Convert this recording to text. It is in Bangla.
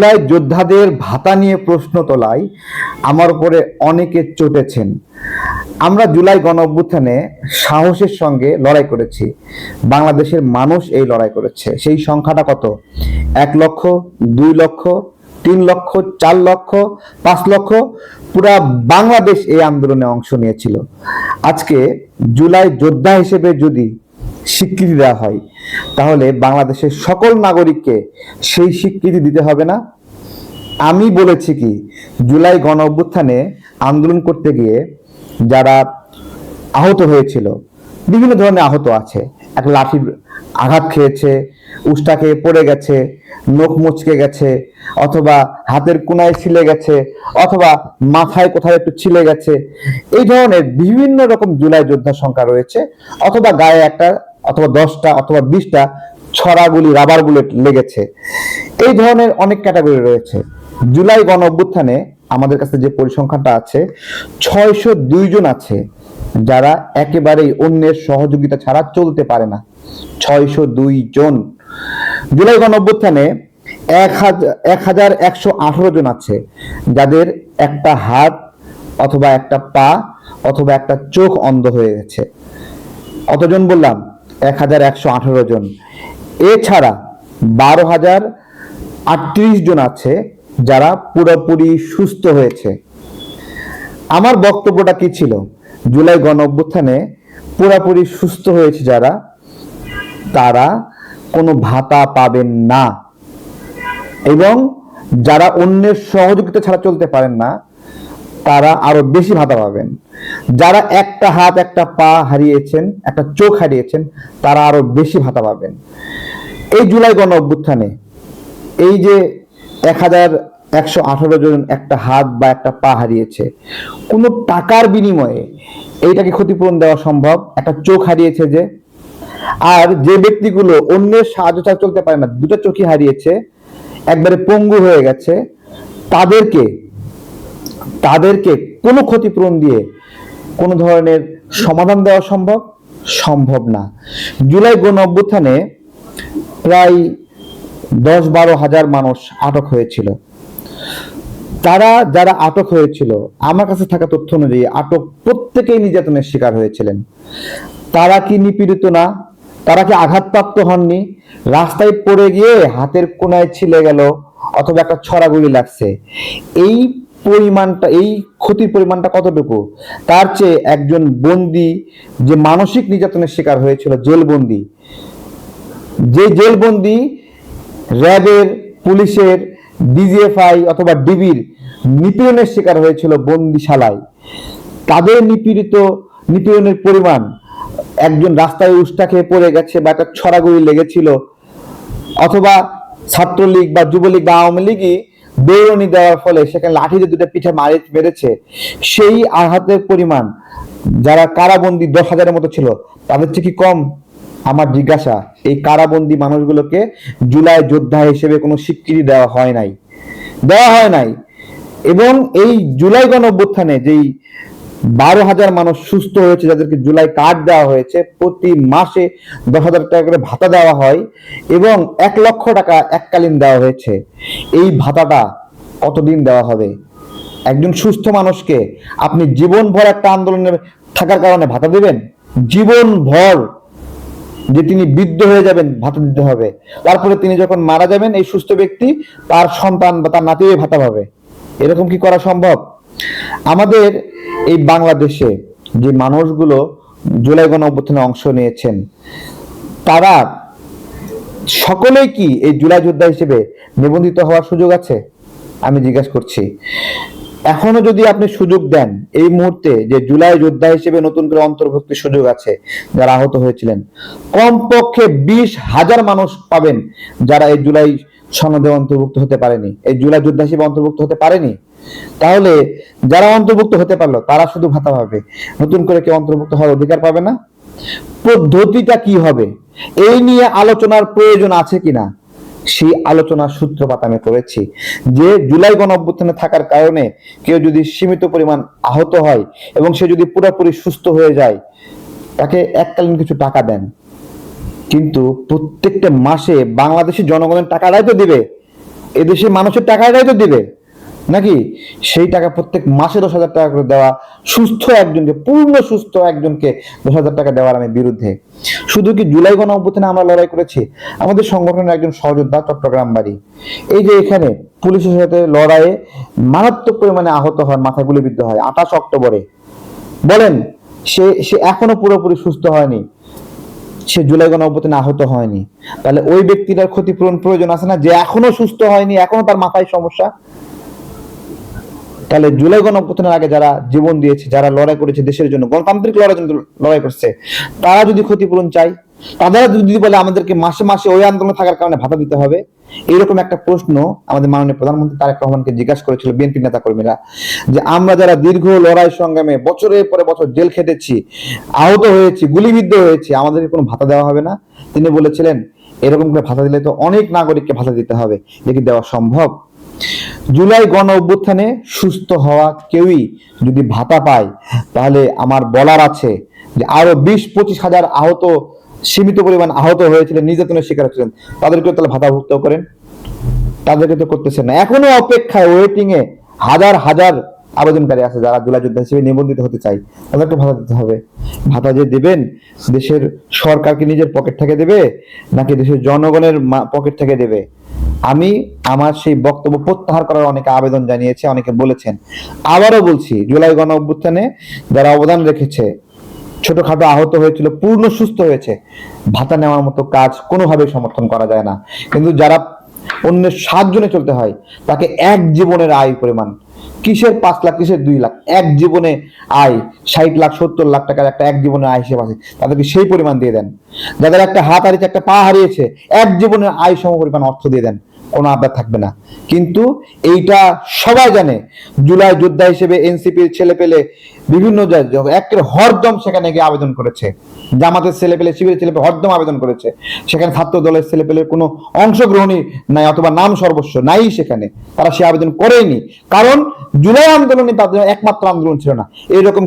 জুলাই যোদ্ধাদের ভাতা নিয়ে প্রশ্ন তোলায় আমার উপরে অনেকে চটেছেন। আমরা জুলাই গণ অভ্যুত্থানে সাহসের সঙ্গে লড়াই করেছি। বাংলাদেশের মানুষ এই লড়াই করেছে। সেই সংখ্যাটা কত? 1 লক্ষ, 2 লক্ষ, 3 লক্ষ, 4 লক্ষ, 5 লক্ষ, পুরা বাংলাদেশ এই আন্দোলনে অংশ নিয়েছিল। আজকে জুলাই যোদ্ধা হিসেবে যদি স্বীকৃতি দেওয়া হয়, তাহলে বাংলাদেশের সকল নাগরিককে সেই স্বীকৃতি দিতে হবে না? আমি বলেছি কি, জুলাই গণ অভ্যুত্থানে আন্দোলন করতে গিয়ে যারা আহত হয়েছিল, বিভিন্ন ধরনের আহত আছে। একটা লাঠির আঘাত খেয়েছে, উষ্টা খেয়ে পড়ে গেছে, নখ মুচকে গেছে, অথবা হাতের কোনায় ছিলে গেছে, অথবা মাথায় কোথাও একটু ছিলে গেছে। এই ধরনের বিভিন্ন রকম জুলাই যোদ্ধা সংখ্যা রয়েছে, অথবা গায়ে একটা অথবা 10টা অথবা 20টা ছড়াগুলি রাবার বুলেট লেগেছে। এই ধরনের অনেক ক্যাটাগরি রয়েছে। জুলাই গণ অভ্যুত্থানে আমাদের কাছে যে পরিসংখ্যানটা আছে, 602 জন আছে যারা একেবারেই অন্যের সহযোগিতা ছাড়া চলতে পারে না। 602 জন। জুলাই গণ অভ্যুত্থানে 1118 জন আছে যাদের একটা হাত অথবা একটা পা অথবা একটা চোখ অন্ধ হয়ে গেছে। কতজন বললাম? 1118 জন। এছাড়া 12,038 জন আছে যারা পুরোপুরি সুস্থ হয়েছে। আমার বক্তব্যটা কি ছিল? জুলাই গণ অভ্যুত্থানে পুরোপুরি সুস্থ হয়েছে যারা, তারা কোনো ভাতা পাবেন না, এবং যারা অন্যের সহযোগিতা ছাড়া চলতে পারেন না, তারা আরো বেশি ভাতা পাবেন। যারা একটা হাত একটা পা হারিয়েছেন, একটা চোখ হারিয়েছেন, তারা আরো বেশি ভাতা পাবেন। এই জুলাই গণ অভ্যুত্থানে এই যে 1118 জন একটা হাত বা একটা পা হারিয়েছে, কোনো টাকার বিনিময়ে এইটাকে ক্ষতিপূরণ দেওয়া সম্ভব? একটা চোখ হারিয়েছে যে, আর যে ব্যক্তিগুলো অন্যের সাহায্য ছাড়া চলতে পারে না, দুটো চোখই হারিয়েছে, একবারে পঙ্গু হয়ে গেছে, তাদেরকে তাদেরকে কোনো ক্ষতিপূরণ দিয়ে কোনো ধরনের সমাধান দেওয়া সম্ভব? সম্ভব না। জুলাই গণ অভ্যুত্থানে প্রায় 10-12 হাজার মানুষ আটক হয়েছিল। তারা যারা আটক হয়েছিল, আমার কাছে থাকা তথ্য অনুযায়ী আটক প্রত্যেকেই নির্যাতনের শিকার হয়েছিলেন। তারা কি নিপীড়িত না? তারা কি আঘাতপ্রাপ্ত হননি? রাস্তায় পড়ে গিয়ে হাতের কোনায় ছিলে গেল, অথবা একটা ছড়াগুলি লাগছে। এই পরিমাণটা, এই ক্ষতির পরিমাণটা কতটুকু? তার চেয়ে একজন বন্দী যে মানসিক নির্যাতনের শিকার হয়েছিল, জেলবন্দি, যে জেলবন্দি র্যাবের, পুলিশের, ডিজিএফআই অথবা ডিবির নিপীড়নের শিকার হয়েছিল বন্দিশালায়, তাদের নিপীড়নের পরিমাণ, একজন রাস্তায় উষ্টা খেয়ে পড়ে গেছে বা একটা ছড়াগুড়ি লেগেছিল, অথবা ছাত্রলীগ বা যুবলীগ বা আওয়ামী লীগই বেরোনি দেওয়ার ফলে সেখানে লাঠি দিয়ে দুটো পিঠে মেরেছে, সেই আঘাতের পরিমাণ যারা কারাবন্দী 10,000-এর মতো ছিল, তাদের চেয়ে কি কম? আমার জিজ্ঞাসা, এই কারাবন্দী মানুষগুলোকে জুলাই যোদ্ধা হিসেবে কোনো স্বীকৃতি দেওয়া হয় নাই। এবং এই জুলাই গণ অভ্যুত্থানে যেই 12,000 মানুষ সুস্থ হয়েছে, যাদেরকে জুলাই কার্ড দেওয়া হয়েছে, প্রতি মাসে 10,000 টাকা করে ভাতা দেওয়া হয়, এবং 1 লক্ষ টাকা এককালীন দেওয়া হয়েছে। এই ভাতাটা কতদিন দেওয়া হবে? একজন সুস্থ মানুষকে আপনি জীবনভর একটা আন্দোলনে থাকার কারণে ভাতা দেবেন? জীবনভর যে তিনি বৃদ্ধ হয়ে যাবেন, ভাতা দিতে হবে। তারপরে তিনি যখন মারা যাবেন, এই সুস্থ ব্যক্তি, তার সন্তান বা তার নাতি ভাতা পাবে। এরকম কি করা সম্ভব? আমাদের এই বাংলাদেশে যে মানুষগুলো জুলাই গণ অভ্যুত্থানে অংশ নিয়েছেন, তারা সকলেই কি এই জুলাই যোদ্ধা হিসেবে নিবন্ধিত হওয়ার সুযোগ আছে? আমি জিজ্ঞাসা করছি। এখনো যদি আপনি সুযোগ দেন, এই মুহূর্তে যে জুলাই যোদ্ধা হিসেবে নতুন করে অন্তর্ভুক্তির সুযোগ আছে যারা আহত হয়েছিলেন, কমপক্ষে 20,000 মানুষ পাবেন যারা এই জুলাই সনদে অন্তর্ভুক্ত হতে পারেনি, এই জুলাই যোদ্ধা হিসেবে অন্তর্ভুক্ত হতে পারেনি। তাহলে যারা অন্তর্ভুক্ত হতে পারলো তারা শুধু ভাতা পাবে, নতুন করে কেউ অন্তর্ভুক্ত হওয়ার অধিকার পাবে না। পদ্ধতিটা কি হবে, এই নিয়ে আলোচনার প্রয়োজন আছে কিনা, সেই আলোচনার সূত্রপাত আমি করেছি। যে জুলাই গণ অভ্যুত্থানে থাকার কারণে কেউ যদি সীমিত পরিমাণ আহত হয় এবং সে যদি পুরোপুরি সুস্থ হয়ে যায়, তাকে এককালীন কিছু টাকা দেন, কিন্তু প্রত্যেকটা মাসে বাংলাদেশের জনগণের টাকাটাই তো দিবে। এদেশে মানুষের টাকাটাই তো দিবে নাকি? সেই টাকা প্রত্যেক মাসে 10,000 টাকা করে দেওয়া, সুস্থ একজনকে, পূর্ণ সুস্থ একজনকে 10,000 টাকা দেওয়ার আমি বিরুদ্ধে। শুধু কি জুলাই গণ অভ্যুত্থানে আমরা লড়াই করেছি, আমাদের সংগঠনের একজন সহযোদ্ধা চট্টগ্রাম বাড়ি, এই যে এখানে পুলিশের সাথে লড়াইয়ে মারাত্মক পরিমাণে আহত হয়, মাথায় গুলিবিদ্ধ হয় 28 অক্টোবরে। বলেন, সে সে এখনো পুরোপুরি সুস্থ হয়নি, সে জুলাই গণ অভ্যুত্থানে আহত হয়নি। তাহলে ওই ব্যক্তিটার ক্ষতিপূরণ প্রয়োজন আছে না, যে এখনো সুস্থ হয়নি, এখনো তার মাথায় সমস্যা? তাহলে জুলাই গণ অভ্যুত্থানের আগে যারা জীবন দিয়েছে, যারা লড়াই করেছে দেশের জন্য, গণতান্ত্রিক লড়াইয়ের জন্য লড়াই করছে, তারা যদি ক্ষতিপূরণ চায়, তারা যদি বলে আমাদেরকে মাসে মাসে ওই আন্দোলনে থাকার কারণে ভাতা দিতে হবে, এইরকম একটা প্রশ্ন আমাদের মাননীয় প্রধানমন্ত্রী তারেক রহমানকে জিজ্ঞাসা করেছিল বিএনপি নেতা কর্মীরা, যে আমরা যারা দীর্ঘ লড়াই সংগ্রামে বছরের পরে বছর জেল খেটেছি, আহত হয়েছি, গুলিবিদ্ধ হয়েছি, আমাদেরকে কোনো ভাতা দেওয়া হবে না? তিনি বলেছিলেন এরকম করে ভাতা দিলে তো অনেক নাগরিককে ভাতা দিতে হবে, এটা কি দেওয়া সম্ভব? জুলাই গণ অভ্যুত্থানে সুস্থ হওয়া কেউই যদি ভাতা পায়, তাহলে আমার বলার আছে যে আরো 20-25 হাজার আহত, সীমিত পরিমাণ আহত হয়েছিলেন, নির্যাতনের শিকার হয়েছিলেন, তাদেরকে তাহলে ভাতাভুক্ত করেন। তাদেরকে তো করতেছেন না। এখনো অপেক্ষায়, ওয়েটিং এ হাজার হাজার আবেদনকারী আছে যারা জুলাই যোদ্ধা হিসেবে নিবন্ধিত হতে চাই, তাদেরকে ভাতা দিতে হবে। ভাতা যে দেবেন, দেশের সরকারকে নিজের পকেট থেকে দেবে নাকি দেশের জনগণের পকেট থেকে দেবে? আমি আমার সেই বক্তব্য প্রত্যাহার করার অনেকে আবেদন জানিয়েছে, অনেকে বলেছেন। আবারও বলছি, জুলাই গণ অভ্যুত্থানে যারা অবদান রেখেছে, ছোটখাটো আহত হয়েছিল, পূর্ণ সুস্থ হয়েছে, ভাতা নেওয়ার মতো কাজ কোনোভাবেই সমর্থন করা যায় না। কিন্তু যারা অন্যের সাহায্যে চলতে হয়, তাকে এক জীবনের আয় পরিমাণ, কিসের 5 লাখ, কিসের 2 লাখ, এক জীবনে আয় 60 লাখ 70 লাখ টাকার একটা এক জীবনের আয় হিসেবে আছে, তাদেরকে সেই পরিমাণ দিয়ে দেন। যাদের একটা হাত হারিয়েছে, একটা পা হারিয়েছে, এক জীবনের আয় সম পরিমাণ অর্থ দিয়ে দেন, কোনো আবদার থাকবে না। কিন্তু এইটা সবাই জানে, জুলাই যোদ্ধা হিসেবে এনসিপির ছেলে পেলে বিভিন্ন একের হরদম সেখানে গিয়ে আবেদন করেছে, জামাতের ছেলে পেলে, শিবিরের ছেলে পেলে হরদম আবেদন করেছে, সেখানে ছাত্র দলের ছেলে পেলে কোনো অংশগ্রহণই নাই, অথবা নাম সর্বস্ব নাই সেখানে, তারা সে আবেদন করেনি। কারণ জুলাই আন্দোলনে তাদের একমাত্র আন্দোলন ছিল না, এরকম